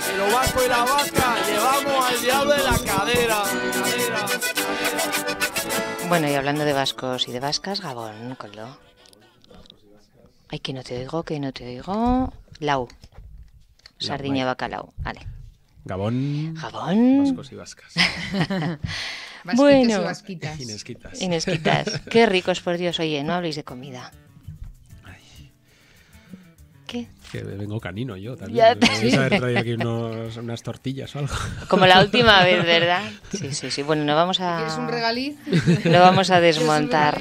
que lo vasco y la vasca llevamos al diablo de la cadera. Bueno, y hablando de vascos y de vascas, Gabón, Coldo. Ay, que no te oigo. Lau. Sardiña bacalao. Vale. Gabón. Vascos y vascas. Bueno. Y vasquitas. Inesquitas. Qué ricos, por Dios. Oye, no habléis de comida. ¿Qué? Que vengo canino yo también. Ya Debéis haber traído aquí unas tortillas o algo. Como la última vez, ¿verdad? Sí. Bueno, no vamos a... ¿Quieres un regaliz? No vamos a desmontar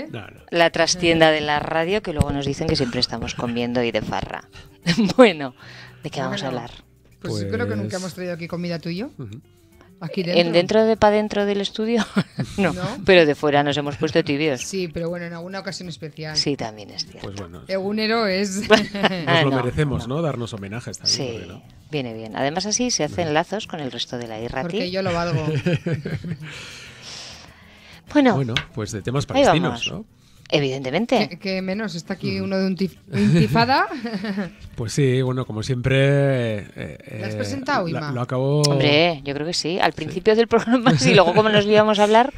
No. la trastienda de la radio, que luego nos dicen que siempre estamos comiendo y de farra. Bueno, ¿de qué vamos a hablar? Pues creo que nunca hemos traído aquí comida tú y yo. Uh-huh. Aquí dentro. ¿Dentro del estudio? No, pero de fuera nos hemos puesto tibios. Sí, pero bueno, en alguna ocasión especial. Sí, también es cierto. Pues bueno. Egunero es... Nos lo merecemos, ¿no? Darnos homenajes también. Sí, viene bien. Además así se hacen lazos con el resto de la Irrati. Porque yo lo valgo. Bueno, pues de temas palestinos, ¿no? Evidentemente. ¿Qué menos? ¿Está aquí uno de intifada? Pues sí, bueno, como siempre... ¿Lo has presentado, Ima? Lo acabo... Hombre, yo creo que sí. Al principio del programa sí, luego como nos íbamos a hablar...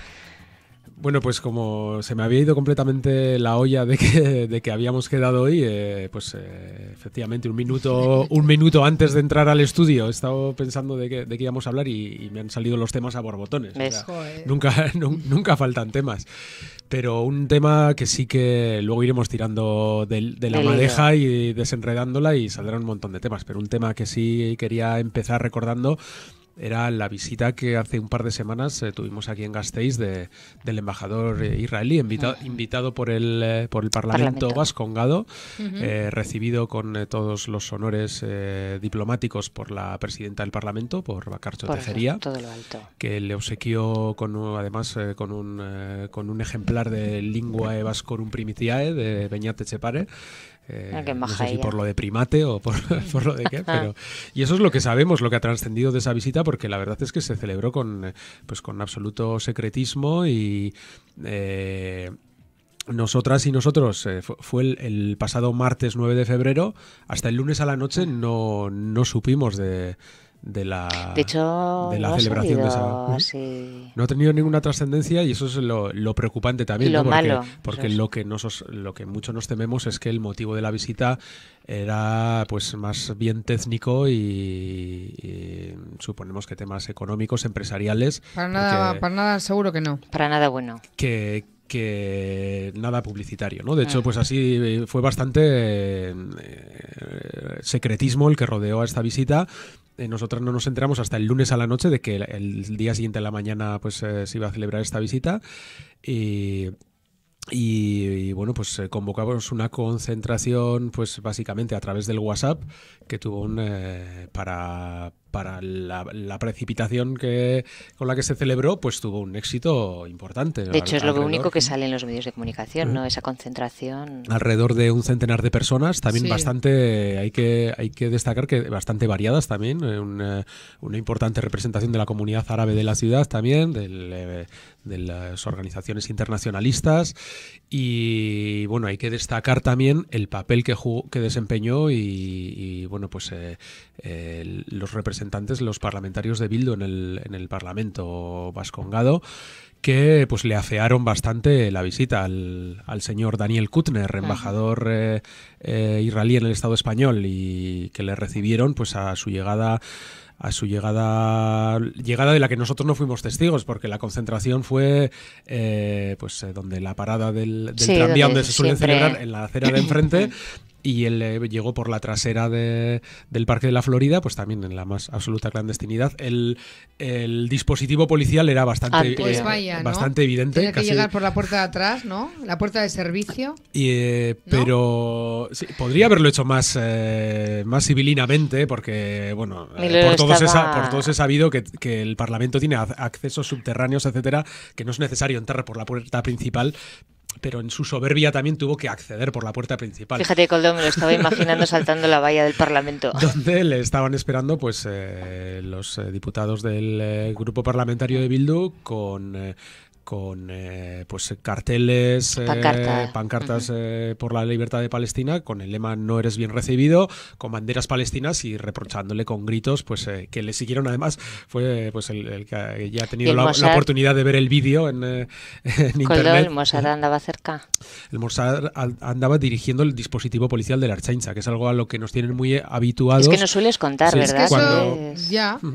Bueno, pues como se me había ido completamente la olla de que habíamos quedado hoy, efectivamente un minuto antes de entrar al estudio he estado pensando de qué íbamos a hablar y me han salido los temas a borbotones. ¿Ves? O sea, nunca faltan temas. Pero un tema que sí que luego iremos tirando de la madeja y desenredándola y saldrán un montón de temas. Pero un tema que sí quería empezar recordando era la visita que hace un par de semanas tuvimos aquí en Gasteiz del embajador israelí, invitado por el Parlamento vascongado, recibido con todos los honores diplomáticos por la presidenta del Parlamento, por Bakartxo Tejeria, todo lo alto, que le obsequió con un ejemplar de Linguae Vascorum Primitiae de Beñat Etxepare. No sé si por lo de primate o por lo de qué, pero y eso es lo que sabemos, lo que ha trascendido de esa visita, porque la verdad es que se celebró con absoluto secretismo y nosotras y nosotros fue el pasado martes 9 de febrero, hasta el lunes a la noche no supimos de la celebración de esa. Sí. No ha tenido ninguna trascendencia y eso es lo preocupante también, lo ¿no? malo. Porque lo que mucho nos tememos es que el motivo de la visita era pues más bien técnico y suponemos que temas económicos, empresariales. Para nada seguro que no. Para nada bueno. Que nada publicitario, ¿no? De hecho, pues así fue bastante secretismo el que rodeó a esta visita. Nosotros no nos enteramos hasta el lunes a la noche de que el día siguiente a la mañana pues se iba a celebrar esta visita y bueno, pues convocamos una concentración pues básicamente a través del WhatsApp que tuvo para la precipitación con la que se celebró, pues tuvo un éxito importante. De hecho, es lo único que sale en los medios de comunicación, ¿no? Esa concentración. Alrededor de un centenar de personas, también bastante, hay que destacar que bastante variadas también, una importante representación de la comunidad árabe de la ciudad también, de las organizaciones internacionalistas y bueno, hay que destacar también el papel que desempeñó y bueno, pues los representantes, los parlamentarios de Bildu en el Parlamento vascongado, que pues le afearon bastante la visita al señor Daniel Kutner, embajador israelí en el Estado español, y que le recibieron pues a su llegada de la que nosotros no fuimos testigos, porque la concentración fue donde la parada del tranvía donde se suelen celebrar, en la acera de enfrente, y él llegó por la trasera del Parque de la Florida, pues también en la más absoluta clandestinidad. El dispositivo policial era bastante evidente. Tiene que llegar por la puerta de atrás, ¿no? La puerta de servicio. Pero sí, podría haberlo hecho más civilinamente, porque bueno, por todos he sabido que el Parlamento tiene accesos subterráneos, etcétera, que no es necesario entrar por la puerta principal, pero en su soberbia también tuvo que acceder por la puerta principal. Fíjate, Coldo, me lo estaba imaginando saltando la valla del Parlamento. Donde le estaban esperando pues los diputados del grupo parlamentario de Bildu con pues carteles, pancartas por la libertad de Palestina, con el lema "no eres bien recibido", con banderas palestinas y reprochándole con gritos, pues que le siguieron. Además fue pues el que ya ha tenido la oportunidad de ver el vídeo en internet. ¿El Mossad andaba cerca? El Mossad andaba dirigiendo el dispositivo policial de la Ertzaintza, que es algo a lo que nos tienen muy habituados. Es que nos sueles contar, ¿verdad?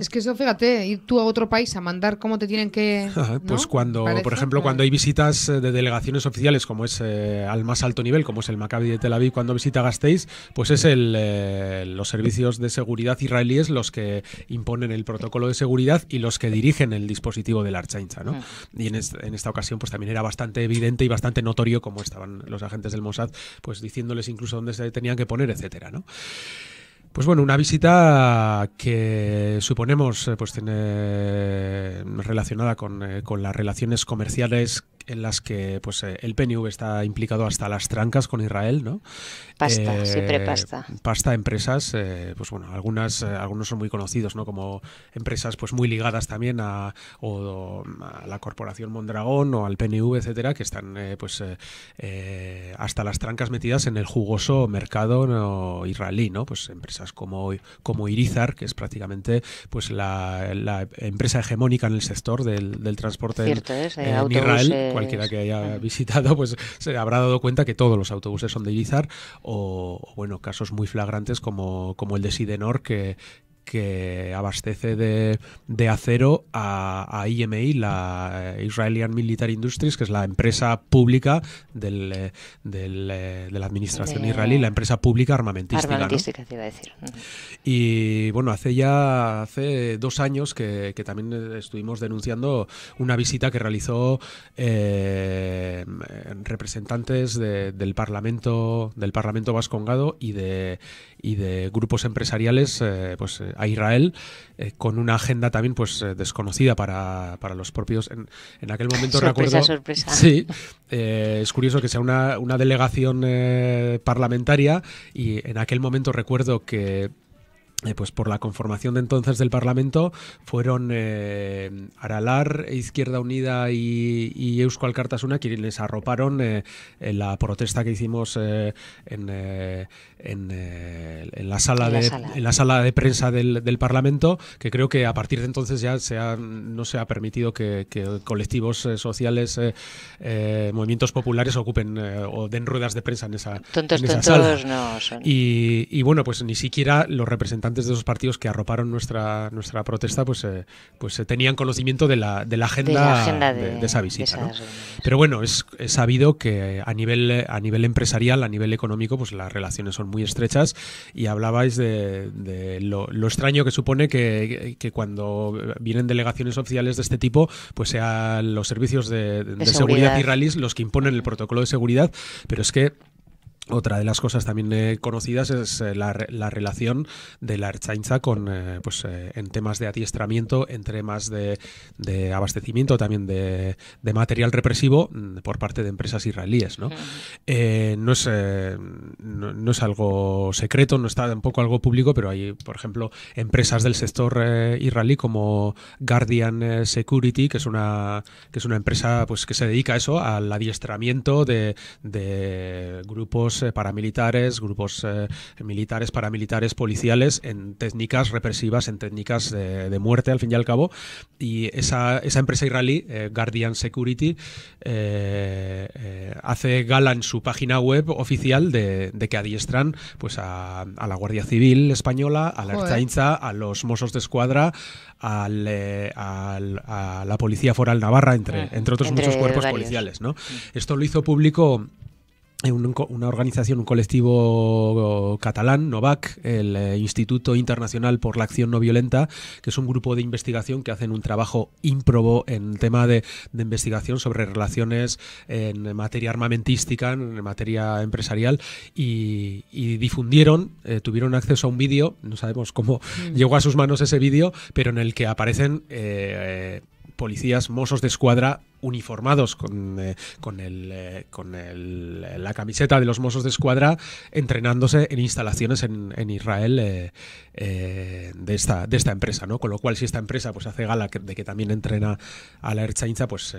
Es que eso, fíjate, ir tú a otro país a mandar cómo te tienen que... Ajá, pues ¿no? Por ejemplo, cuando hay visitas de delegaciones oficiales, como es al más alto nivel, como es el Maccabi de Tel Aviv cuando visita Gasteiz, pues es los servicios de seguridad israelíes los que imponen el protocolo de seguridad y los que dirigen el dispositivo de la Ertzaintza, ¿no? Y en esta ocasión pues también era bastante evidente y bastante notorio cómo estaban los agentes del Mossad pues diciéndoles incluso dónde se tenían que poner, etcétera, ¿no? Pues bueno, una visita que suponemos pues tiene relacionada con las relaciones comerciales en las que pues el PNV está implicado hasta las trancas con Israel, ¿no? Pasta, siempre pasta. Pasta, empresas, pues bueno, algunos son muy conocidos, ¿no? Como empresas pues muy ligadas también a la Corporación Mondragón o al PNV, etcétera, que están hasta las trancas metidas en el jugoso mercado israelí, ¿no? Pues empresas como Irizar, que es prácticamente pues la empresa hegemónica en el sector del transporte en Israel. Cualquiera que haya visitado pues se habrá dado cuenta que todos los autobuses son de Irizar, o bueno, casos muy flagrantes como el de Sidenor, que abastece de acero a IMI, la Israeli Military Industries, que es la empresa pública de la administración israelí, la empresa pública armamentística, ¿no? Te iba a decir. Y bueno, hace 2 años que también estuvimos denunciando una visita que realizó representantes del Parlamento vascongado y de grupos empresariales pues a Israel, con una agenda también pues desconocida para los propios en aquel momento. Sorpresa. Sí, es curioso que sea una delegación parlamentaria, y en aquel momento recuerdo que pues por la conformación de entonces del Parlamento fueron Aralar, Izquierda Unida y Eusko Alkartasuna quienes arroparon en la protesta que hicimos en la sala de prensa del Parlamento, que creo que a partir de entonces ya no se ha permitido que colectivos sociales, movimientos populares ocupen o den ruedas de prensa en esa sala. No son. Y bueno, pues ni siquiera los representantes de esos partidos que arroparon nuestra protesta pues tenían conocimiento de la agenda de esa visita, ¿no? Pero bueno, es sabido que a nivel empresarial, a nivel económico, pues las relaciones son muy estrechas, y hablabais de lo extraño que supone que cuando vienen delegaciones oficiales de este tipo pues sean los servicios de seguridad israelíes los que imponen el protocolo de seguridad. Pero es que otra de las cosas también conocidas es la relación de la Ertzaintza con en temas de adiestramiento, en temas de abastecimiento también de material represivo por parte de empresas israelíes, ¿no? No es algo secreto, no está tampoco algo público, pero hay, por ejemplo, empresas del sector israelí como Guardian Security, que es una empresa pues que se dedica a eso, al adiestramiento de grupos paramilitares, grupos militares, paramilitares, policiales, en técnicas represivas, en técnicas de muerte, al fin y al cabo. Y esa empresa israelí, Guardian Security, hace gala en su página web oficial de que adiestran pues a la Guardia Civil española, a la Ertzaintza, a los Mossos d'Esquadra, a la Policía Foral Navarra, entre otros muchos cuerpos varios policiales, ¿no? Esto lo hizo público una organización, un colectivo catalán, NOVAC, el Instituto Internacional por la Acción No Violenta, que es un grupo de investigación que hacen un trabajo ímprobo en tema de investigación sobre relaciones en materia armamentística, en materia empresarial, y difundieron, tuvieron acceso a un vídeo, no sabemos cómo llegó a sus manos ese vídeo, pero en el que aparecen policías, mozos de escuadra uniformados con la camiseta de los mozos de escuadra, entrenándose en instalaciones en Israel de esta empresa, ¿no? Con lo cual, si esta empresa pues hace gala de que también entrena a la Ertzaintza, pues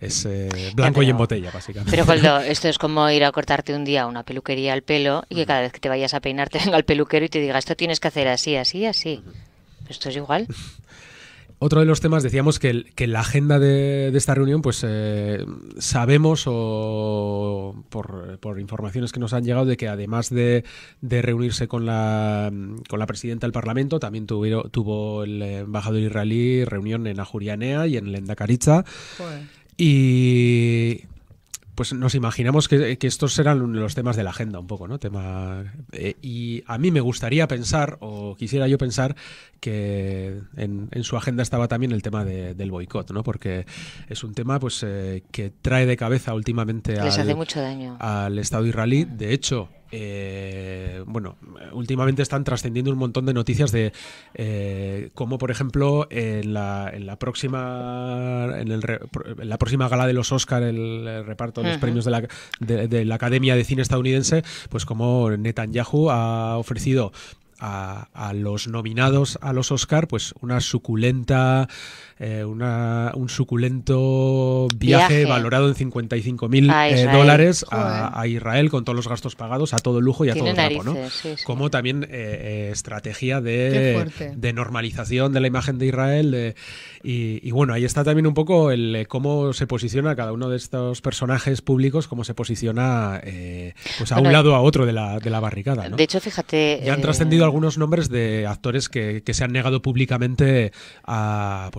es blanco y en botella, básicamente. Pero, Koldo, esto es como ir a cortarte un día a una peluquería al pelo y que cada vez que te vayas a peinar te venga el peluquero y te diga, esto tienes que hacer así, así, así. Esto es igual. Otro de los temas, decíamos que la agenda de esta reunión, pues sabemos por informaciones que nos han llegado de que además de reunirse con la presidenta del Parlamento, también tuvo el embajador israelí reunión en Ajurianea y en Lendakaritza. Y pues nos imaginamos que estos serán los temas de la agenda un poco, ¿no? Y a mí me gustaría pensar, o quisiera yo pensar, que en su agenda estaba también el tema del boicot, ¿no? Porque es un tema pues que trae de cabeza últimamente les hace mucho daño al Estado israelí. De hecho, últimamente están trascendiendo un montón de noticias de cómo, por ejemplo, en la próxima gala de los Oscar, el reparto de los premios de la Academia de Cine estadounidense, pues como Netanyahu ha ofrecido a los nominados a los Oscar pues un suculento viaje valorado en $55,000 a Israel, con todos los gastos pagados, a todo lujo y a todo trapo, ¿no? Sí. Como también estrategia de normalización de la imagen de Israel. Y bueno, ahí está también un poco cómo se posiciona cada uno de estos personajes públicos, cómo se posiciona pues a un lado o a otro de la barricada, ¿no? De hecho, fíjate... Ya han trascendido algunos nombres de actores que se han negado públicamente a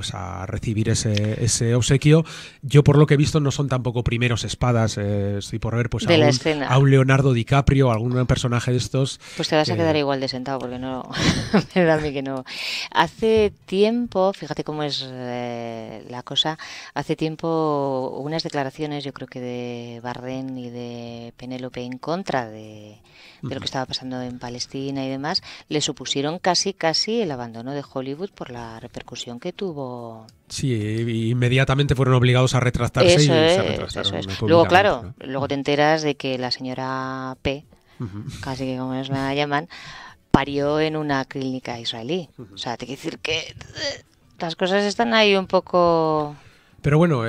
recibir ese obsequio. Yo, por lo que he visto, no son tampoco primeros espadas. Estoy por ver pues a un Leonardo DiCaprio, algún personaje de estos. Pues te vas a quedar igual de sentado, porque no... me da a mí que no. Hace tiempo, fíjate cómo es la cosa, hace tiempo unas declaraciones, yo creo que de Bardem y de Penélope en contra de lo que estaba pasando en Palestina y demás, le supusieron casi el abandono de Hollywood por la repercusión que tuvo. Sí, inmediatamente fueron obligados a retractarse se retractaron. Luego, claro, ¿no? Luego te enteras de que la señora P, casi que como la llaman, parió en una clínica israelí. O sea, te quiero decir que las cosas están ahí un poco... Pero bueno,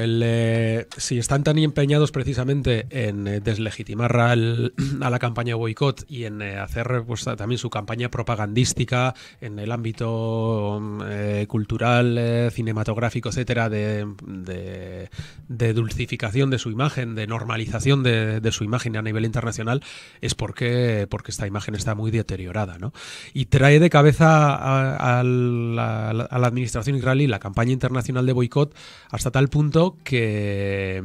si están tan empeñados precisamente en deslegitimar a la campaña boicot y en hacer pues, también su campaña propagandística en el ámbito cultural, cinematográfico, etcétera, de dulcificación de su imagen, de normalización de su imagen a nivel internacional, es porque esta imagen está muy deteriorada, ¿no? Y trae de cabeza a la administración israelí la campaña internacional de boicot hasta tal punto que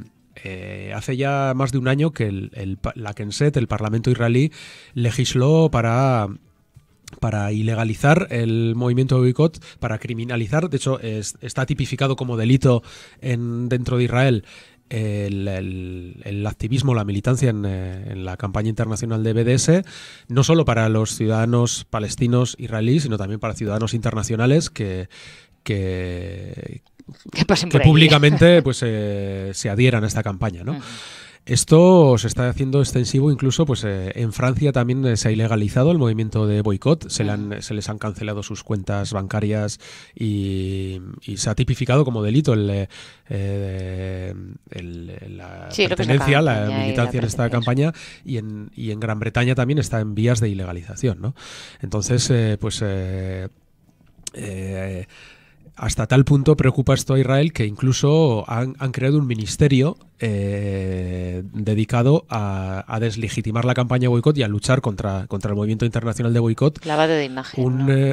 hace ya más de un año que la Knesset, el Parlamento israelí, legisló para ilegalizar el movimiento de boicot, para criminalizar. De hecho, está tipificado como delito dentro de Israel el activismo, la militancia en la campaña internacional de BDS, no solo para los ciudadanos palestinos israelíes, sino también para ciudadanos internacionales que públicamente pues se adhieran a esta campaña, ¿no? Esto se está haciendo extensivo incluso pues en Francia también se ha ilegalizado el movimiento de boicot, se les han cancelado sus cuentas bancarias y se ha tipificado como delito la pertenencia, la militancia en esta campaña, y en Gran Bretaña también está en vías de ilegalización, ¿no? Entonces hasta tal punto preocupa esto a Israel que incluso han creado un ministerio dedicado a deslegitimar la campaña boicot y a luchar contra el movimiento internacional de boicot. Lavado de imagen.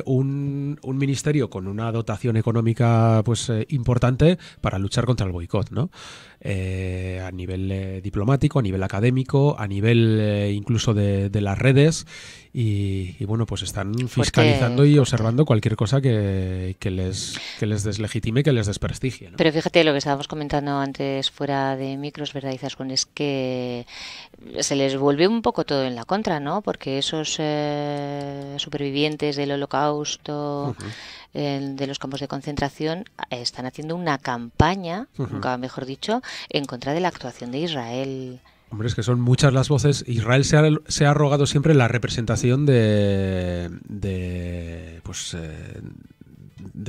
Un ministerio con una dotación económica pues importante para luchar contra el boicot, ¿no? A nivel diplomático, a nivel académico, a nivel incluso de las redes, y bueno, pues están fiscalizando y observando cualquier cosa que les deslegitime, que les desprestigie, ¿no? Pero fíjate lo que estábamos comentando antes fuera de micros, ¿verdad, Izaskun? Es que se les vuelve un poco todo en la contra, ¿no? Porque esos supervivientes del Holocausto, de los campos de concentración, están haciendo una campaña, nunca mejor dicho, en contra de la actuación de Israel. Hombre, es que son muchas las voces. Israel se ha arrogado siempre la representación de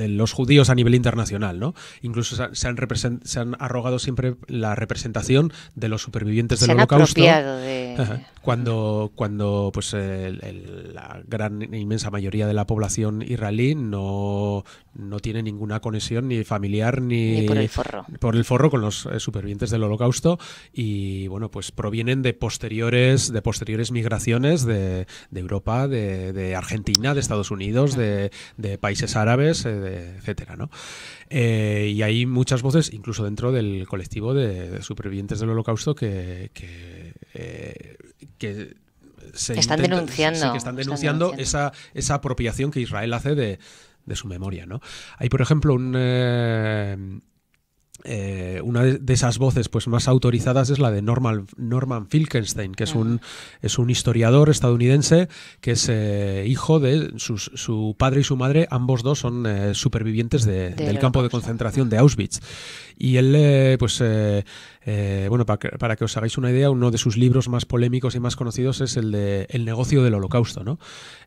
los judíos a nivel internacional, ¿no? Incluso se han arrogado siempre la representación de los supervivientes del Holocausto. Se han apropiado de... Cuando pues la gran inmensa mayoría de la población israelí no tiene ninguna conexión ni familiar ni por el forro con los supervivientes del Holocausto, y bueno, pues provienen de posteriores migraciones de Europa, de Argentina, de Estados Unidos, de países árabes, etcétera, ¿no? Y hay muchas voces, incluso dentro del colectivo de supervivientes del Holocausto, que están denunciando esa apropiación que Israel hace de su memoria, ¿no? Hay, por ejemplo, una de esas voces pues más autorizadas es la de Norman Finkelstein, que es un historiador estadounidense que es hijo de su padre y su madre. Ambos dos son supervivientes del campo de concentración de Auschwitz. Y él, bueno, para que os hagáis una idea, uno de sus libros más polémicos y más conocidos es el de El negocio del Holocausto, ¿no?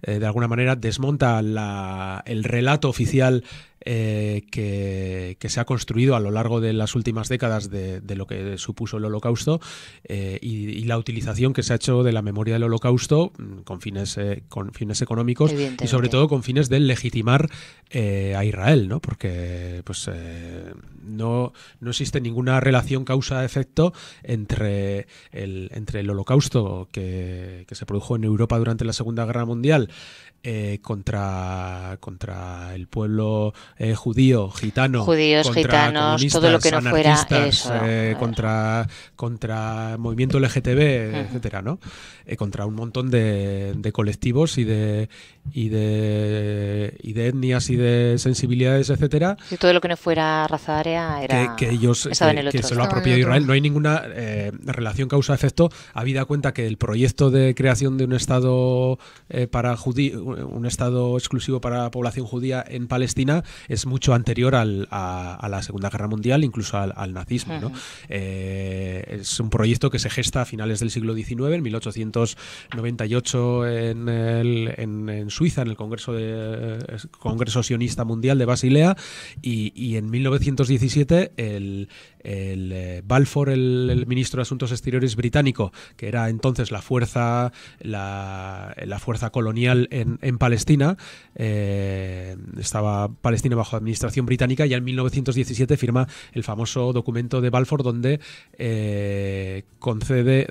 De alguna manera desmonta el relato oficial que se ha construido a lo largo de las últimas décadas de lo que supuso el Holocausto, y la utilización que se ha hecho de la memoria del Holocausto con fines económicos y sobre todo con fines de legitimar a Israel, ¿no? Porque pues no existe ninguna relación causa-efecto entre el Holocausto que se produjo en Europa durante la Segunda Guerra Mundial contra el pueblo judío, gitano, gitanos, todo lo que no fuera eso, contra el movimiento LGTB, etcétera, ¿no? Contra un montón de colectivos y de etnias y de sensibilidades, etcétera. Y todo lo que no fuera raza área era que ellos estaba en el otro. Que se lo ha apropiado Israel. No hay ninguna relación causa-efecto, habida cuenta que el proyecto de creación de un Estado un Estado exclusivo para la población judía en Palestina es mucho anterior a la Segunda Guerra Mundial, incluso al nazismo, ¿no? Es un proyecto que se gesta a finales del siglo XIX, en 1898 en Suiza, en el Congreso Sionista Mundial de Basilea, y en 1917 el Balfour, el ministro de Asuntos Exteriores británico, que era entonces la fuerza colonial en Palestina, estaba Palestina bajo administración británica, y en 1917 firma el famoso documento de Balfour, donde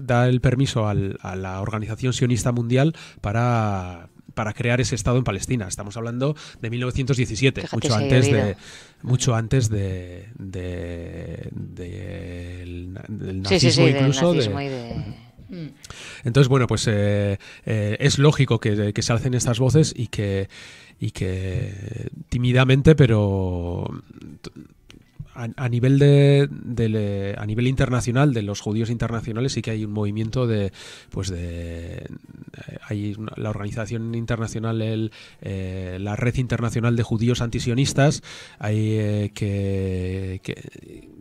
da el permiso a la Organización Sionista Mundial para crear ese Estado en Palestina. Estamos hablando de 1917, mucho antes del nazismo, incluso. Del nazismo Entonces, bueno, pues es lógico que se alcen estas voces y que tímidamente, pero a nivel a nivel internacional, de los judíos internacionales, sí que hay un movimiento hay la organización internacional, la red internacional de judíos antisionistas, hay que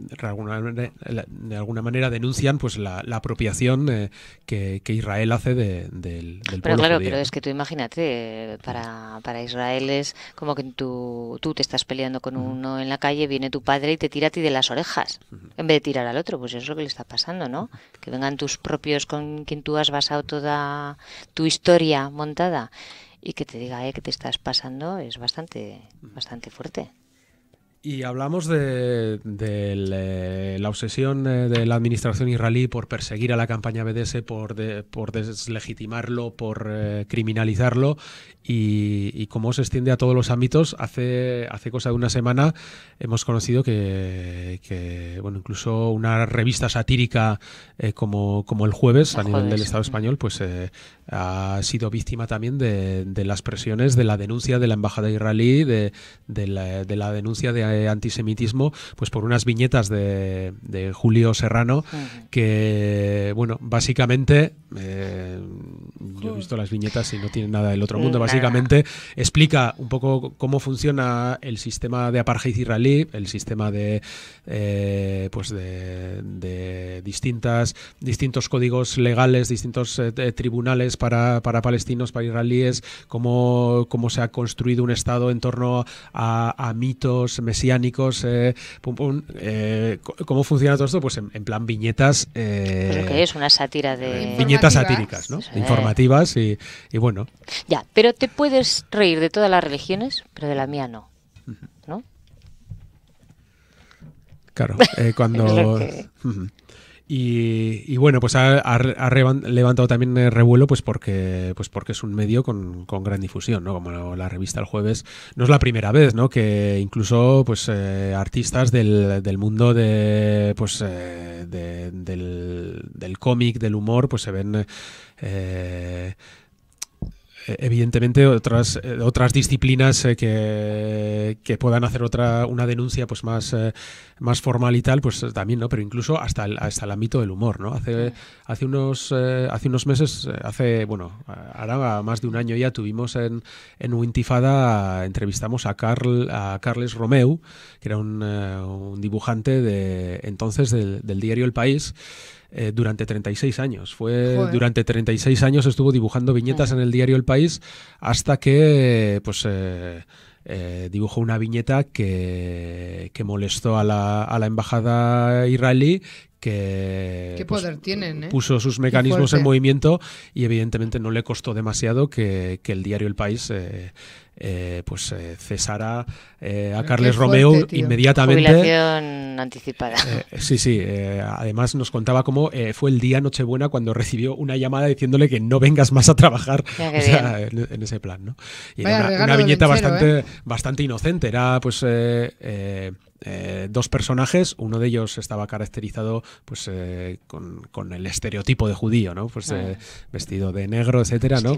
de alguna manera denuncian pues la apropiación que Israel hace del pueblo pero claro, judío. Pero es que tú imagínate, para Israel es como que tú te estás peleando con uno en la calle, viene tu padre y te tira a ti de las orejas, en vez de tirar al otro. Pues eso es lo que le está pasando, ¿no? Que vengan tus propios, con quien tú has basado toda tu historia montada, y que te diga que te estás pasando, es bastante fuerte. Y hablamos de la obsesión de la administración israelí por perseguir a la campaña BDS, por deslegitimarlo, por criminalizarlo, y cómo se extiende a todos los ámbitos. Hace cosa de una semana hemos conocido que bueno, incluso una revista satírica como El Jueves, a nivel del Estado español, pues ha sido víctima también de las presiones, de la denuncia de la embajada israelí, de la denuncia de antisemitismo, pues por unas viñetas de Julio Serrano, que, bueno, básicamente, yo he visto las viñetas y no tienen nada del otro mundo, básicamente explica un poco cómo funciona el sistema de apartheid israelí, el sistema de distintos códigos legales, distintos tribunales para palestinos, para israelíes, cómo se ha construido un Estado en torno a mitos mesiánicos, cómo funciona todo esto, pues en plan viñetas. Pues lo que es una sátira de... Viñetas satíricas, ¿no? Informativas y bueno. Ya, pero te puedes reír de todas las religiones, pero de la mía no, ¿no? Claro, cuando... Y bueno, pues ha levantado también revuelo, pues porque es un medio con gran difusión, ¿no? Como la revista El Jueves. No es la primera vez, ¿no? Que incluso pues artistas del mundo del cómic, del humor, pues se ven evidentemente otras disciplinas que puedan hacer una denuncia pues más formal y tal, pues también, ¿no? Pero incluso hasta el ámbito del humor, ¿no? Hace unos meses, ahora más de un año ya, tuvimos en Wintifada, entrevistamos a Carles Romeu, que era un dibujante del diario El País. Durante 36 años. Durante 36 años estuvo dibujando viñetas en el diario El País, hasta que dibujó una viñeta que molestó a la embajada israelí, que qué poder tienen, puso sus mecanismos en movimiento, y evidentemente no le costó demasiado que el diario El País cesara a Carles Romeu inmediatamente. Jubilación anticipada. Sí. Además nos contaba cómo fue el día Nochebuena cuando recibió una llamada diciéndole que no vengas más a trabajar, en ese plan, ¿no? Y era una viñeta bastante inocente. Era pues dos personajes, uno de ellos estaba caracterizado pues con el estereotipo de judío, ¿no? Pues vestido de negro, etcétera, ¿no?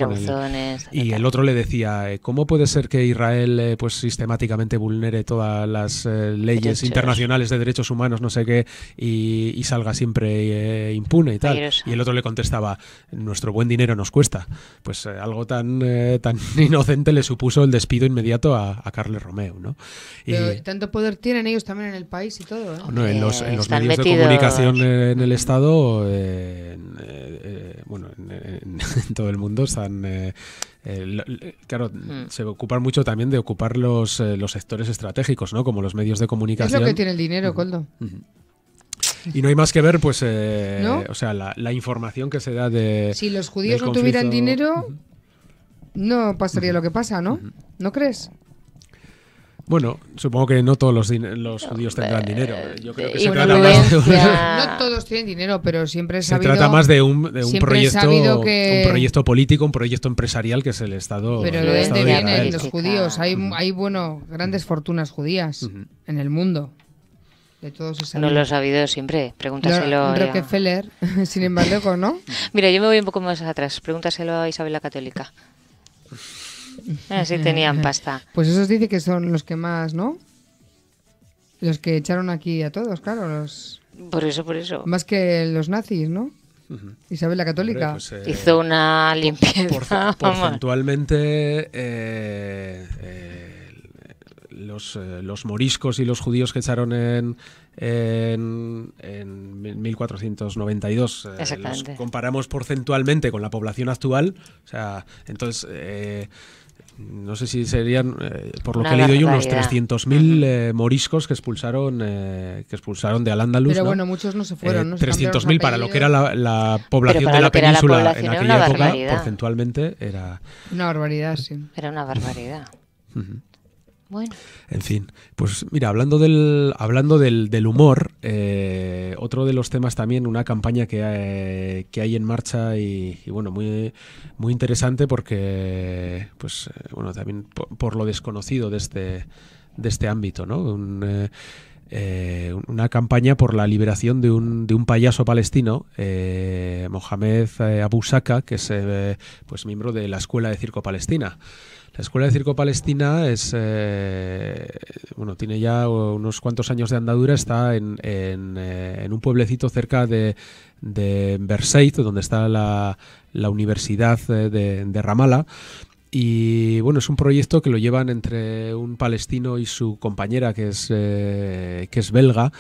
Y el otro le decía, ¿cómo puede ser que Israel pues sistemáticamente vulnere todas las leyes internacionales de derechos humanos, no sé qué, y salga siempre impune y tal? Y el otro le contestaba, nuestro buen dinero nos cuesta. Pues algo tan inocente le supuso el despido inmediato a Carles Romeu, ¿no? Pero tanto poder tienen ellos también en el país y todo, ¿no? Bueno, en los medios de comunicación en el Estado, en todo el mundo están... se ocupan mucho también de ocupar los sectores estratégicos, ¿no? Como los medios de comunicación. Es lo que tiene el dinero, Koldo. Y no hay más que ver, pues, ¿no? O sea, la información que se da de... Si los judíos no tuvieran dinero, no pasaría lo que pasa, ¿no? ¿No crees? Bueno, supongo que no todos los judíos tendrán dinero. Yo creo que se trata más de no todos tienen dinero, pero siempre se trata más de un proyecto político, un proyecto empresarial que es el Estado. Pero ¿de dónde vienen los judíos? Hay grandes fortunas judías en el mundo. De todos se no lo he sabido siempre. Pregúntaselo. Rockefeller, sin embargo, ¿no? Mira, yo me voy un poco más atrás. Pregúntaselo a Isabel la Católica. Así tenían pasta. Pues esos dice que son los que más, ¿no? Los que echaron aquí a todos, claro. Por eso. Más que los nazis, ¿no? Isabel la Católica. Hombre, pues, hizo una limpieza. Porcentualmente, los moriscos y los judíos que echaron en 1492 los comparamos porcentualmente con la población actual, o sea, entonces no sé si serían, por lo que he leído yo, unos 300.000 moriscos que expulsaron de Al-Ándalus. Pero bueno, muchos no se fueron, ¿no? 300.000 para lo que era la población de la península en aquella época, porcentualmente era... Una barbaridad, sí. Era una barbaridad. Bueno. En fin, pues mira, hablando del humor, otro de los temas también, una campaña que hay en marcha y bueno, muy, muy interesante porque, pues bueno, también por lo desconocido de este ámbito, ¿no? una campaña por la liberación de un payaso palestino, Mohamed Abu Shaka, que es pues miembro de la Escuela de Circo Palestina. La Escuela de Circo Palestina es tiene ya unos cuantos años de andadura. Está en un pueblecito cerca de Beersheba, donde está la Universidad de Ramallah. Y bueno, es un proyecto que lo llevan entre un palestino y su compañera, que es belga,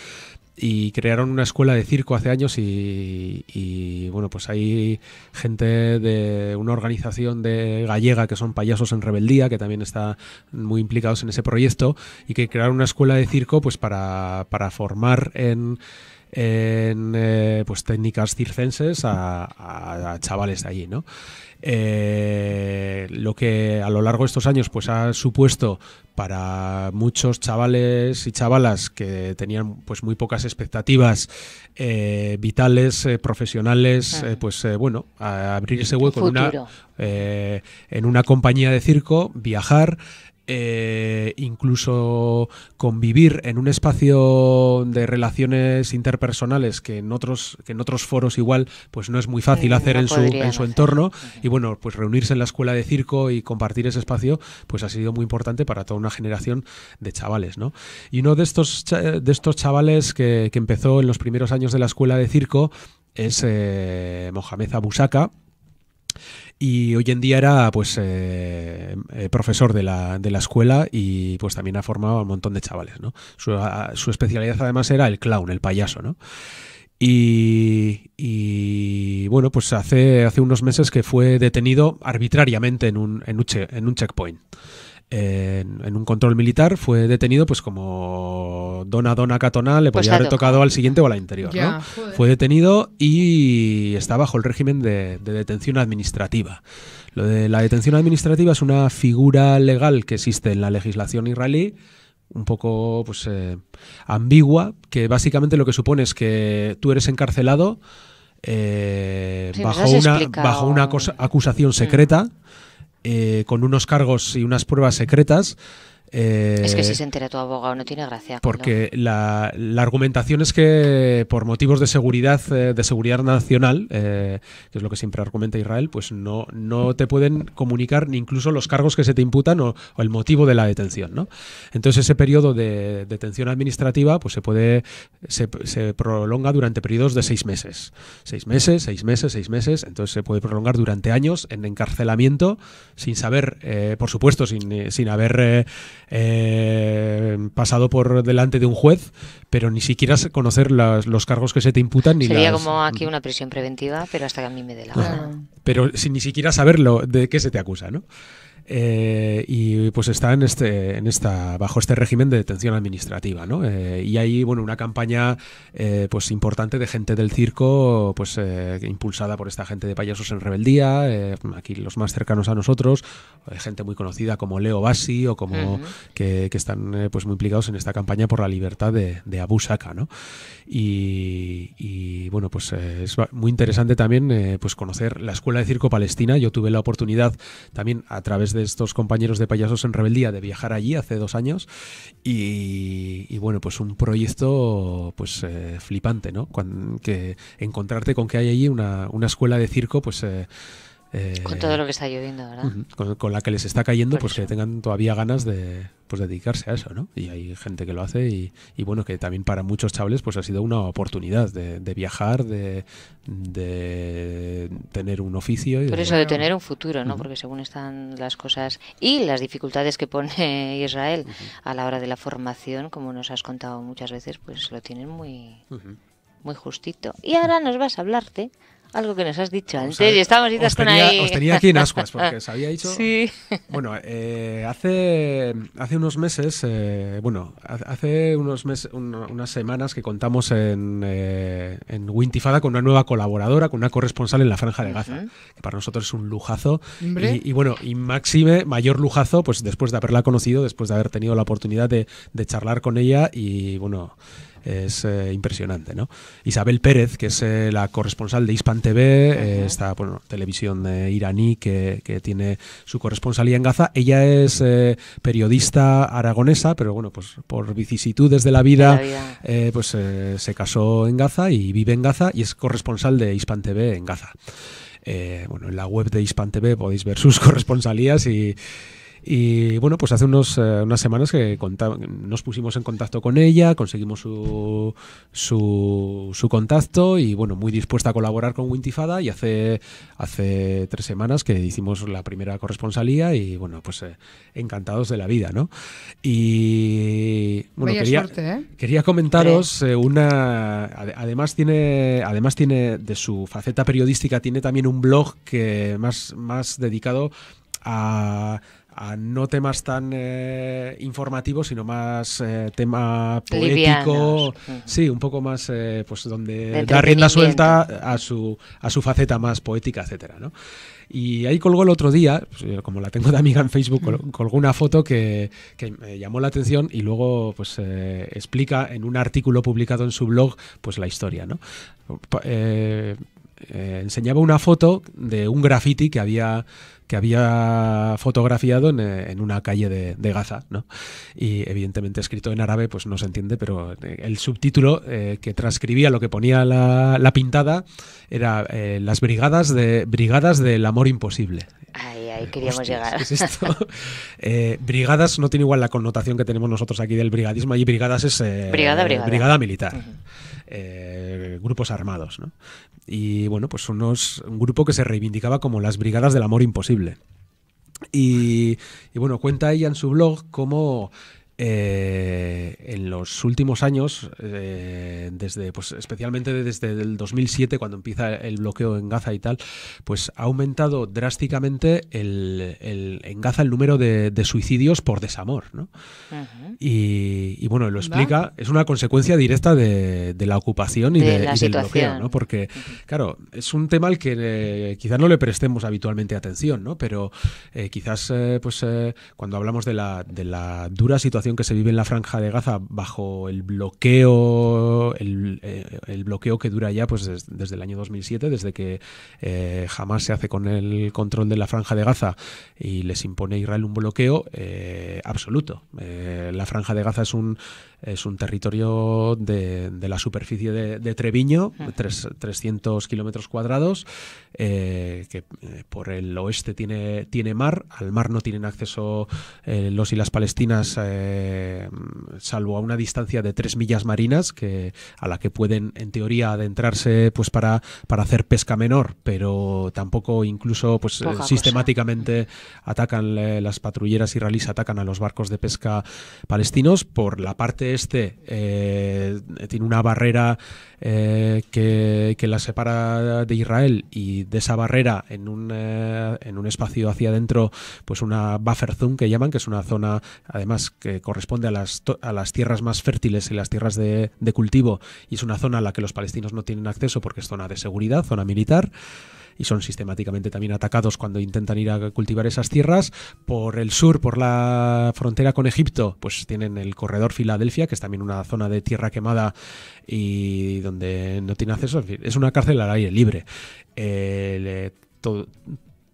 y crearon una escuela de circo hace años y bueno, pues hay gente de una organización gallega que son Payasos en Rebeldía, que también está muy implicados en ese proyecto, y que crearon una escuela de circo pues para formar en pues técnicas circenses a chavales de allí, ¿no? Lo que a lo largo de estos años pues ha supuesto para muchos chavales y chavalas que tenían pues muy pocas expectativas vitales, profesionales, a abrir ese hueco en una compañía de circo, viajar, incluso convivir en un espacio de relaciones interpersonales que en otros foros igual pues no es muy fácil hacer en su entorno. Y bueno, pues reunirse en la escuela de circo y compartir ese espacio pues ha sido muy importante para toda una generación de chavales, ¿no? Y uno de estos chavales que empezó en los primeros años de la escuela de circo es Mohamed Abu Shaka. Y hoy en día era pues profesor de la escuela y pues también ha formado a un montón de chavales, ¿no? Su especialidad además era el clown, el payaso, ¿no? Y bueno, pues hace unos meses que fue detenido arbitrariamente en un checkpoint. En un control militar fue detenido pues como dona catona, le podía haber tocado al siguiente o al anterior, ¿no? Fue detenido y está bajo el régimen de detención administrativa. Lo de la detención administrativa es una figura legal que existe en la legislación israelí, un poco pues ambigua, que básicamente lo que supone es que tú eres encarcelado bajo una acusación secreta, con unos cargos y unas pruebas secretas. Es que si se entera tu abogado no tiene gracia. Porque la argumentación es que por motivos de seguridad nacional, que es lo que siempre argumenta Israel, pues no te pueden comunicar ni incluso los cargos que se te imputan o el motivo de la detención, ¿no? Entonces ese periodo de detención administrativa pues se prolonga durante periodos de 6 meses. 6 meses. Entonces se puede prolongar durante años en encarcelamiento sin saber, por supuesto, sin haber pasado por delante de un juez, pero ni siquiera conocer los cargos que se te imputan. Sería como aquí una prisión preventiva, pero hasta que a mí me dé la gana. Pero sin ni siquiera saber de qué se te acusa, ¿no? Y pues está bajo este régimen de detención administrativa, ¿no? Y hay una campaña pues importante de gente del circo, pues impulsada por esta gente de Payasos en Rebeldía, aquí los más cercanos a nosotros, gente muy conocida como Leo Bassi o como que están pues muy implicados en esta campaña por la libertad de Abu Shaka, ¿no? Y bueno, pues es muy interesante también pues conocer la Escuela de Circo Palestina. Yo tuve la oportunidad también a través de estos compañeros de Payasos en Rebeldía de viajar allí hace 2 años y bueno, pues un proyecto pues flipante, ¿no? Que encontrarte con que hay allí una escuela de circo pues con todo lo que está lloviendo, ¿verdad? Con la que les está cayendo, pues que tengan todavía ganas de dedicarse a eso, ¿no? Y hay gente que lo hace y bueno, que también para muchos chavales pues ha sido una oportunidad de viajar, de tener un oficio. Por eso, de tener un futuro, ¿no? Porque según están las cosas y las dificultades que pone Israel a la hora de la formación, como nos has contado muchas veces, pues lo tienen muy justito. Y ahora nos vas a hablarte algo que nos has dicho antes y estábamos con ahí. Os tenía aquí en ascuas porque os había dicho. Sí. Bueno, hace unos meses, unas semanas que contamos en Wintifada con una nueva colaboradora, con una corresponsal en la Franja de Gaza, que para nosotros es un lujazo. Y máxime, mayor lujazo, pues después de haberla conocido, después de haber tenido la oportunidad de charlar con ella y bueno. Es impresionante, ¿no? Isabel Pérez, que es la corresponsal de Hispan TV, esta televisión iraní que tiene su corresponsalía en Gaza. Ella es periodista aragonesa, pero bueno, pues por vicisitudes de la vida, se casó en Gaza y vive en Gaza y es corresponsal de Hispan TV en Gaza. En la web de Hispan TV podéis ver sus corresponsalías y bueno, pues hace unas semanas que nos pusimos en contacto con ella, conseguimos su contacto y bueno, muy dispuesta a colaborar con Wintifada, y hace 3 semanas que hicimos la primera corresponsalía y bueno, pues encantados de la vida, ¿no? Y bueno, quería comentaros además tiene de su faceta periodística, tiene también un blog que más dedicado a no temas tan informativos, sino más tema poético, livianos. Sí, un poco más pues donde da rienda suelta a su faceta más poética, etcétera, ¿no? Y ahí colgó el otro día, pues, como la tengo de amiga en Facebook, colgó una foto que me llamó la atención y luego pues explica en un artículo publicado en su blog pues la historia, ¿no? Enseñaba una foto de un graffiti que había fotografiado en una calle de Gaza, ¿no? Y evidentemente escrito en árabe pues no se entiende, pero el subtítulo que transcribía lo que ponía la pintada era las brigadas del amor imposible. Ahí queríamos llegar. ¿Qué es esto? Brigadas no tiene igual la connotación que tenemos nosotros aquí del brigadismo. Allí brigadas es brigada militar. Grupos armados, ¿no? Y bueno, pues un grupo que se reivindicaba como las brigadas del amor imposible. Y bueno, cuenta ella en su blog cómo en los últimos años, especialmente desde el 2007, cuando empieza el bloqueo en Gaza y tal, pues ha aumentado drásticamente en Gaza el número de suicidios por desamor, ¿no? Y bueno, lo explica, es una consecuencia directa de la ocupación y del bloqueo, ¿no? Porque, claro, es un tema al que quizás no le prestemos habitualmente atención, ¿no? Pero quizás cuando hablamos de la dura situación que se vive en la Franja de Gaza bajo el bloqueo que dura ya pues desde el año 2007, desde que Hamas se hace con el control de la Franja de Gaza y les impone a Israel un bloqueo absoluto. La Franja de Gaza es un territorio de la superficie de Treviño, 300 kilómetros cuadrados, que por el oeste tiene mar. Al mar no tienen acceso los y las palestinas, salvo a una distancia de 3 millas marinas a la que pueden en teoría adentrarse pues para hacer pesca menor, pero tampoco, incluso pues sistemáticamente atacan, las patrulleras israelíes atacan a los barcos de pesca palestinos. Por la parte este tiene una barrera que la separa de Israel, y de esa barrera en un espacio hacia adentro pues una buffer zone que llaman, que es una zona además que corresponde a las tierras más fértiles y las tierras de cultivo, y es una zona a la que los palestinos no tienen acceso porque es zona de seguridad, zona militar, y son sistemáticamente también atacados cuando intentan ir a cultivar esas tierras. Por el sur, por la frontera con Egipto, pues tienen el corredor Filadelfia, que es también una zona de tierra quemada y donde no tiene acceso. En fin, es una cárcel al aire libre.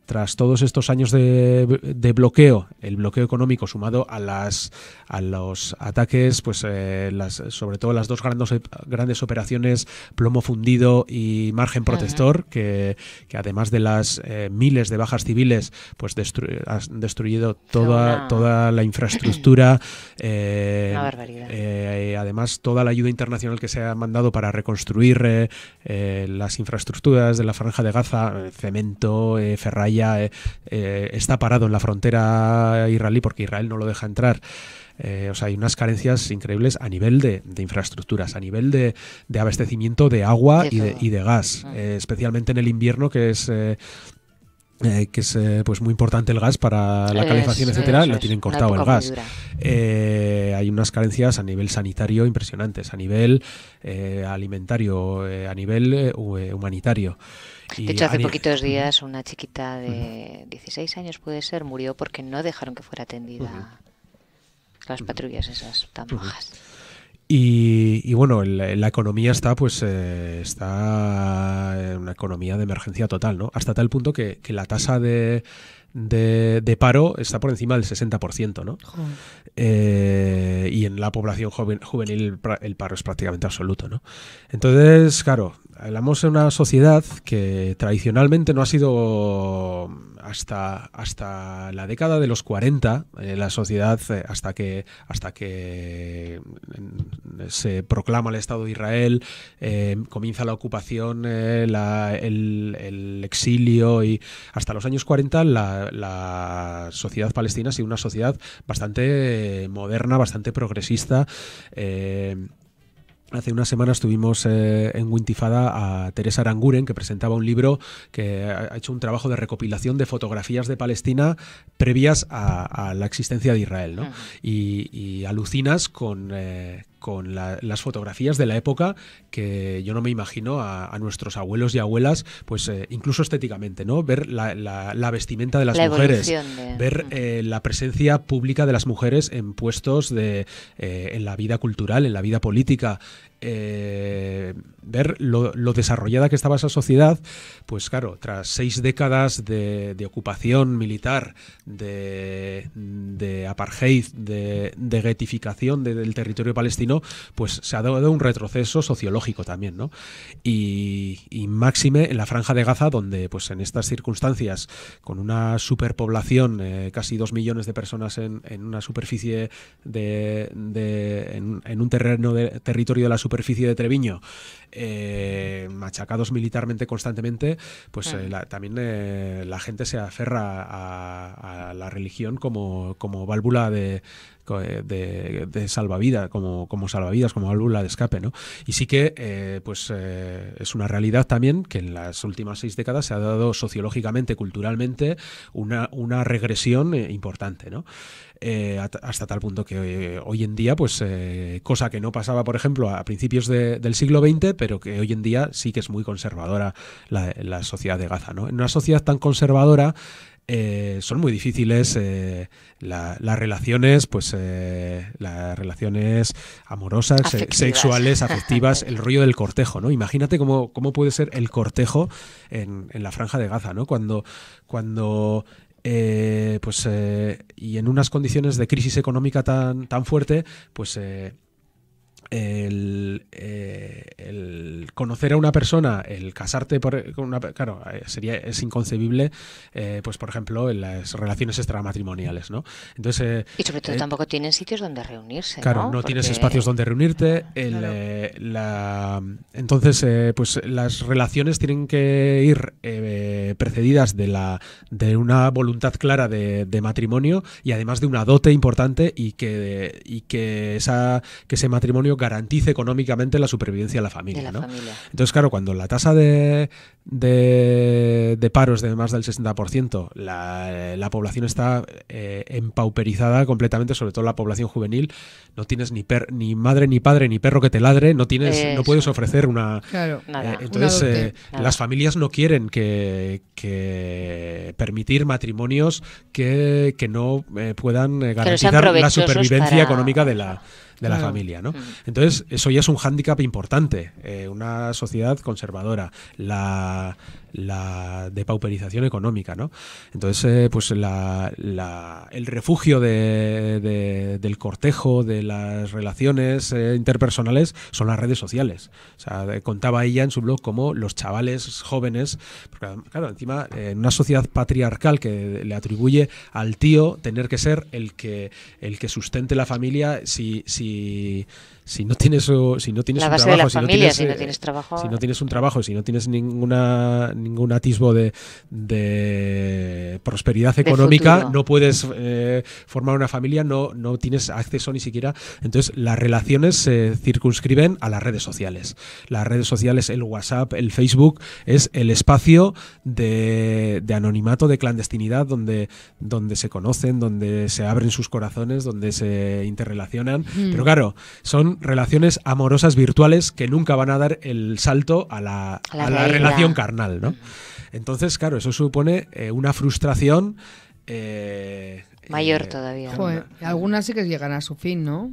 Tras todos estos años de bloqueo, el bloqueo económico sumado a los ataques, pues sobre todo las dos grandes operaciones Plomo Fundido y Margen Protector, que además de las miles de bajas civiles, pues han destruido toda la infraestructura. Una barbaridad. Además, toda la ayuda internacional que se ha mandado para reconstruir las infraestructuras de la Franja de Gaza, cemento, ferralla, está parado en la frontera israelí porque Israel no lo deja entrar. O sea, hay unas carencias increíbles a nivel de infraestructuras, a nivel de abastecimiento de agua y de gas, especialmente en el invierno, que es pues muy importante el gas para la calefacción, etcétera. Lo tienen cortado el gas. Hay unas carencias a nivel sanitario impresionantes, a nivel alimentario, a nivel humanitario. De hecho, hace poquitos días una chiquita de 16 años, puede ser, murió porque no dejaron que fuera atendida las patrullas esas tan bajas. Y bueno, la economía está está en una economía de emergencia total, ¿no? Hasta tal punto que la tasa de paro está por encima del 60%, ¿no? Y en la población juvenil el paro es prácticamente absoluto, ¿no? Entonces, claro, hablamos de una sociedad que tradicionalmente no ha sido hasta la década de los 40, la sociedad hasta que se proclama el Estado de Israel, comienza la ocupación, el exilio, y hasta los años 40 la sociedad palestina ha sido una sociedad bastante moderna, bastante progresista. Hace unas semanas tuvimos en Wintifada a Teresa Aranguren, que presentaba un libro que ha hecho un trabajo de recopilación de fotografías de Palestina previas a la existencia de Israel, ¿no? Y alucinas con las fotografías de la época, que yo no me imagino a nuestros abuelos y abuelas, pues incluso estéticamente, ¿no? Ver la vestimenta de las mujeres, ver la presencia pública de las mujeres en puestos en la vida cultural, en la vida política, ver lo desarrollada que estaba esa sociedad. Pues claro, tras 6 décadas de ocupación militar, de apartheid, de guetificación del territorio palestino, pues se ha dado un retroceso sociológico también, ¿no? Y máxime en la Franja de Gaza, donde pues en estas circunstancias, con una superpoblación, casi 2 millones de personas en una superficie en un territorio de la superficie de Treviño, machacados militarmente constantemente, pues también la gente se aferra a la religión como válvula de salvavidas, como salvavidas, como válvula de escape, ¿no? Y sí que es una realidad también que en las últimas 6 décadas se ha dado sociológicamente, culturalmente, una regresión importante, ¿no? Hasta tal punto que hoy en día, pues cosa que no pasaba, por ejemplo, a principios del siglo XX, pero que hoy en día sí que es muy conservadora la sociedad de Gaza, ¿no? En una sociedad tan conservadora, son muy difíciles las relaciones, las relaciones amorosas, sexuales, afectivas, el rollo del cortejo, ¿no? Imagínate cómo puede ser el cortejo en la Franja de Gaza, ¿no? Cuando y en unas condiciones de crisis económica tan fuerte, pues el conocer a una persona, el casarte con una, claro, es inconcebible, pues por ejemplo en las relaciones extramatrimoniales, ¿no? Entonces y sobre todo tampoco tienen sitios donde reunirse, claro, no tienes espacios donde reunirte. Entonces pues las relaciones tienen que ir precedidas de una voluntad clara de matrimonio, y además de una dote importante, y que ese matrimonio garantice económicamente la supervivencia de la familia, ¿no? Entonces, claro, cuando la tasa de paro es de más del 60%, la población está empauperizada completamente, sobre todo la población juvenil. No tienes ni madre, ni padre, ni perro que te ladre, no puedes ofrecer una... Claro, entonces, las familias no quieren que permitir matrimonios que no puedan garantizar la supervivencia económica de la familia, ¿no? Entonces, eso ya es un hándicap importante. Una sociedad conservadora, la depauperización económica, ¿no? Entonces, pues el refugio del cortejo, de las relaciones interpersonales, son las redes sociales. O sea, contaba ella en su blog cómo los chavales jóvenes, porque, claro, encima, en una sociedad patriarcal que le atribuye al tío tener que ser el que sustente la familia, si no tienes un trabajo, si no tienes un trabajo, si no tienes ningún atisbo de prosperidad económica, no puedes formar una familia, no tienes acceso ni siquiera. Entonces, las relaciones se circunscriben a las redes sociales. Las redes sociales, el WhatsApp, el Facebook, es el espacio de anonimato, de clandestinidad, donde se conocen, donde se abren sus corazones, donde se interrelacionan. Pero claro, son relaciones amorosas virtuales que nunca van a dar el salto a la relación carnal, ¿no? Entonces, claro, eso supone una frustración mayor todavía. Joder, algunas sí que llegan a su fin, ¿no?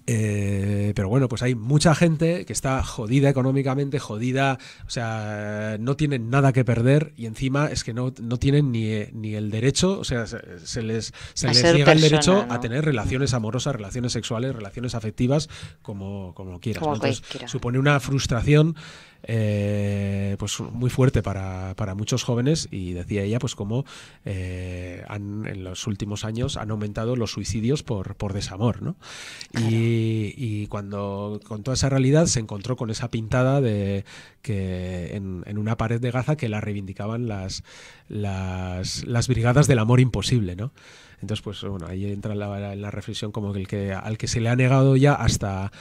Pero bueno, pues hay mucha gente que está jodida económicamente, jodida, o sea, no tienen nada que perder y encima es que no tienen ni el derecho, o sea, se les niega el derecho, ¿no?, a tener relaciones amorosas, relaciones sexuales, relaciones afectivas, como quieras, ¿no? Entonces, supone una frustración pues muy fuerte para muchos jóvenes, y decía ella pues cómo en los últimos años han aumentado los suicidios por desamor, ¿no? Claro. Y cuando con toda esa realidad se encontró con esa pintada de que en una pared de Gaza que la reivindicaban las brigadas del amor imposible, ¿no? Entonces, pues bueno, ahí entra la reflexión como que al que se le ha negado ya hasta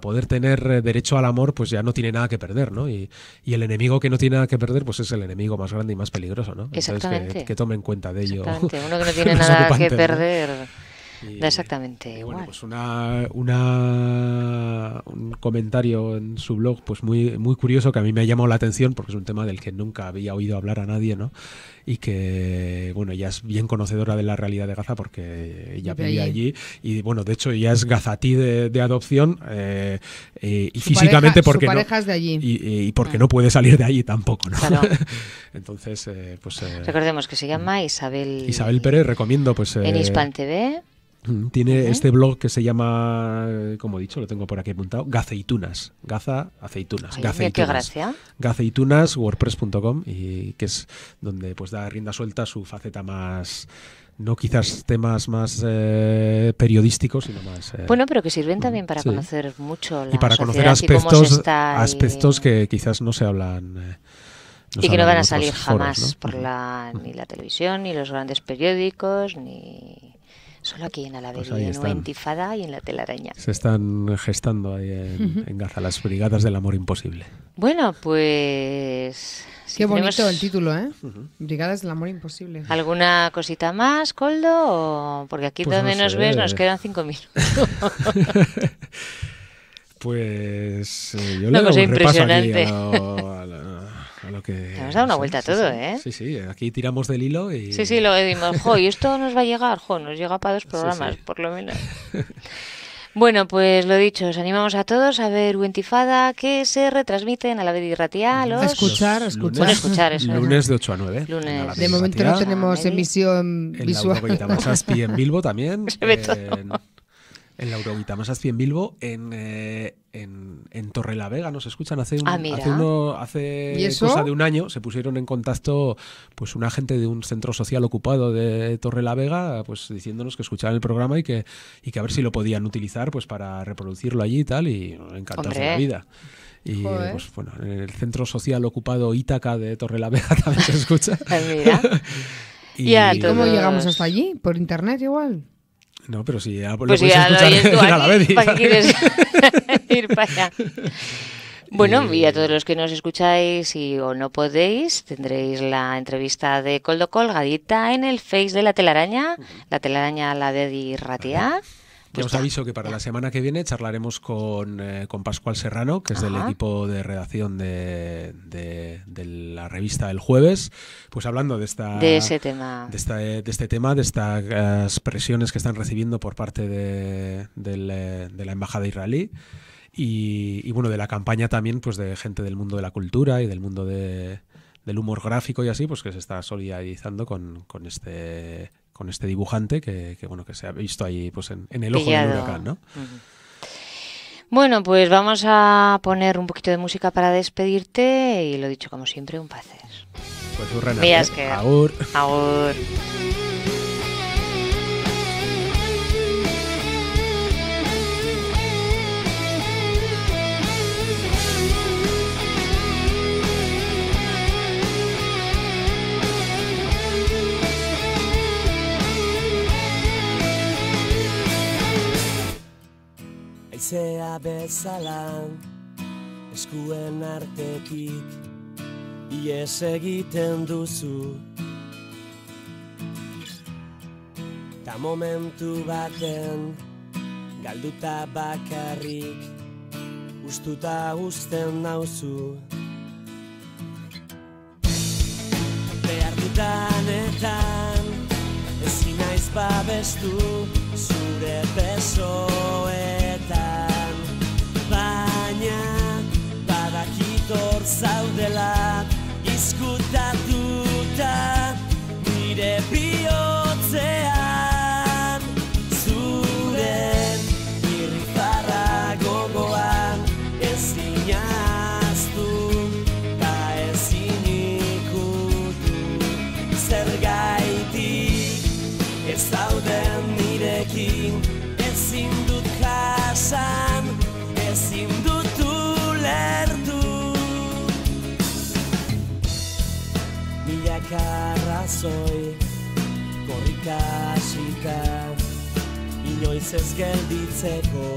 poder tener derecho al amor, pues ya no tiene nada que perder, ¿no? Y el enemigo que no tiene nada que perder, pues es el enemigo más grande y más peligroso, ¿no? Exactamente. Entonces, que tome en cuenta de ello. Exactamente. Uno que no tiene nada que perder. ¿No? Exactamente igual. Bueno, pues un comentario en su blog pues muy, muy curioso, que a mí me ha llamado la atención porque es un tema del que nunca había oído hablar a nadie, ¿no? Y que, bueno, ella es bien conocedora de la realidad de Gaza porque ella vivía allí y, bueno, de hecho ella es gazatí de adopción y físicamente porque su pareja es de allí. Y porque no puede salir de allí tampoco, ¿no? Claro. Entonces, recordemos que se llama Isabel Pérez, recomiendo pues en Hispan TV. Tiene este blog que se llama, como he dicho, lo tengo por aquí apuntado, Gaceitunas. Gaza, aceitunas. Ay, qué gracia. Gaceitunas, wordpress.com, y que es donde pues da rienda suelta a su faceta más, no quizás temas más periodísticos, sino más... bueno, pero que sirven también para conocer mucho la y para conocer aspectos que quizás no se hablan... y que no van a salir jamás por ni la televisión, ni los grandes periódicos, ni... Solo aquí en Alavedi, pues en Uentifada y en La Telaraña. Se están gestando ahí en Gaza las brigadas del amor imposible. Bueno, pues... Qué bonito el título, ¿eh? Brigadas del amor imposible. ¿Alguna cosita más, Koldo? Porque aquí pues donde nos ves nos quedan 5 minutos. Pues yo le doy un repaso aquí a lo que... Te hemos dado una vuelta a todo, ¿eh? Sí, aquí tiramos del hilo y... Sí, lo dimos. ¿Y esto nos va a llegar? Nos llega para 2 programas, por lo menos. Bueno, pues lo dicho, os animamos a todos a ver Uentifada, que se retransmite en Alavedi Irratia los... Escuchar. Eso. Lunes de 8 a 9. Lunes. De momento no tenemos emisión visual. En la Euroguitamasazpi en Bilbo también. Se ve todo. En la Euroguitamasazpi en Bilbo, en Torrelavega nos escuchan hace cosa de un año se pusieron en contacto pues una gente de un centro social ocupado de Torrelavega, pues diciéndonos que escuchaban el programa y que a ver si lo podían utilizar pues para reproducirlo allí y tal, y encantados de la vida. Y pues bueno, en el centro social ocupado Ítaca de Torrelavega también se escucha. Mira. ¿Y cómo llegamos hasta allí? ¿Por internet igual? No, pero si ya pues lo puedes escuchar en Alavedi. ¿Para qué quieres ir para allá? Bueno, y a todos los que nos escucháis o no podéis, tendréis la entrevista de Koldo colgadita en el Face de La Telaraña, La Telaraña Alavedi Irratia. Ya os aviso que para la semana que viene charlaremos con Pascual Serrano, que es del equipo de redacción de la revista El Jueves, pues hablando de este tema, de estas presiones que están recibiendo por parte de la embajada israelí y bueno, de la campaña también pues de gente del mundo de la cultura y del mundo del humor gráfico y así, pues que se está solidarizando con este dibujante que se ha visto ahí pues en el ojo del huracán, ¿no? Bueno, pues vamos a poner un poquito de música para despedirte y lo dicho, como siempre, un placer. Pues un Renate. Agur. Aizea bezala eskuen artetik ies egiten duzu ta momentu baten galduta bakarrik ustuta uzten nauzu behar dudanetan ezin naiz babestu zure besoetan arrazoi korrika hasita inoiz ez gelditzeko.